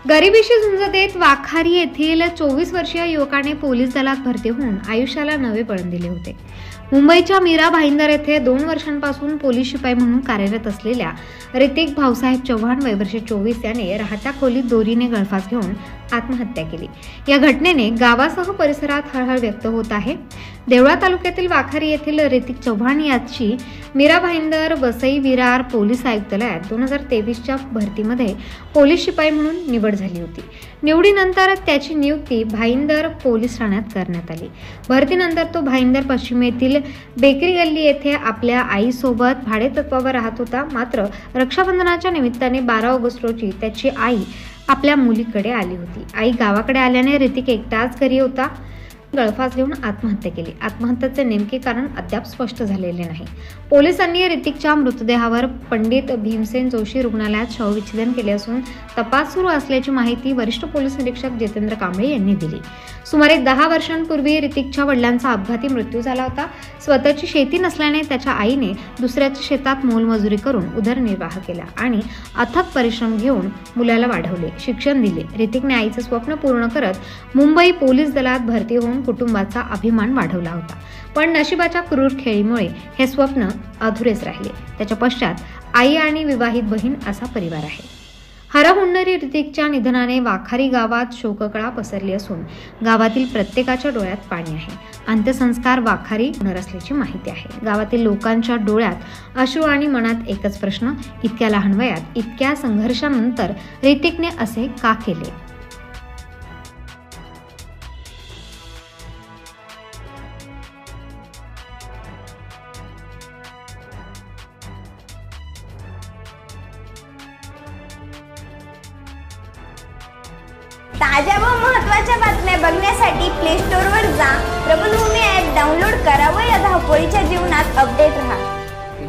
गरिबीशी झुंज देत वाखारी येथील 24 वर्षीय युवकाने पोलीस दलात भरती होऊन आयुष्याला नवे वळण दिले होते। मुंबईच्या मीरा भाईंदर येथे 2 वर्षांपासून पोलीस शिपाई म्हणून कार्यरत असलेल्या ऋतिक भाऊसाहेब चव्हाण वय वर्ष 24 याने राहत्या खोलीत दोरीने गळफास घेऊन आत्महत्या केली। या घटनेने गावासह परिसरात हळहळ व्यक्त होत आहे। देवळा तालुक्यातील वाखारी येथील ऋतिक चव्हाण याची मीरा भाईंदर वसई विरार पोलीस आयुक्तालयात 2023च्या भरतीमध्ये पोलीस शिपाई म्हणून निवड झाली होती। निवडीनंतर त्याची नियुक्ती भाईंदर पोलीस ठाण्यात करण्यात आली। भरतीनंतर तो भाईंदर पश्चिमेतील बेकरी गल्ली येथे आपल्या आईसोबत भाडेतत्त्वावर राहत होता। मात्र रक्षाबंधनाच्या निमित्ताने 12 ऑगस्ट रोजी त्याची आई आपल्या मुलीकडे आली होती। आई गावाकडे आल्याने ऋतिक एकटाच घरी होता। गळफास घेऊन आत्महत्या केली। आत्महत्येचे नेमके कारण अद्याप स्पष्ट झालेले नाही। पोलिसांनी ऋतिकच्या मृतदेहावर पंडित भीमसेन जोशी रुग्णालयात शवविच्छेदन केले असून तपास सुरू असल्याची माहिती वरिष्ठ पोलीस निरीक्षक जितेंद्र कांबळे यांनी दिली। सुमारे 10 वर्षांपूर्वी ऋतिकच्या वडिलांचा अपघाती मृत्यू झाला होता। स्वतःची शेती नसल्याने त्याच्या आईने दुसऱ्याच्या शेतात मोलमजुरी करून उदरनिर्वाह केला आणि अथक परिश्रम घेऊन मुलाला वाढवले, शिक्षण दिले। ऋतिकने आईचे स्वप्न पूर्ण करत मुंबई पोलीस दलात भरती होऊन कुटुंबाचा अभिमान वाढवला होता। पण नशिबाच्या क्रूर खेळीमुळे हे स्वप्न अधुरेच राहिले। त्याच्या पश्चात आई आणि विवाहित बहीण असा परिवार आहे। हरहुन्नरी ऋतिकच्या निधनाने वाखारी गावात शोककळा पसरली असून गावातील प्रत्येकाच्या डोळ्यात पाणी आहे। अंत्यसंस्कार वाखारी होणार असल्याची माहिती आहे। गावातील लोकांच्या डोळ्यात अश्रू आणि मनात एकच प्रश्न, इतक्या लहान वयात इतक्या संघर्षानंतर ऋतिकने असे का केले? ताज्या व महत्त्वाच्या बातम्या बघण्यासाठी प्ले स्टोअरवर जा, प्रबलभूमी ॲप डाउनलोड करा व या धावपळीच्या जीवनात अपडेट रहा।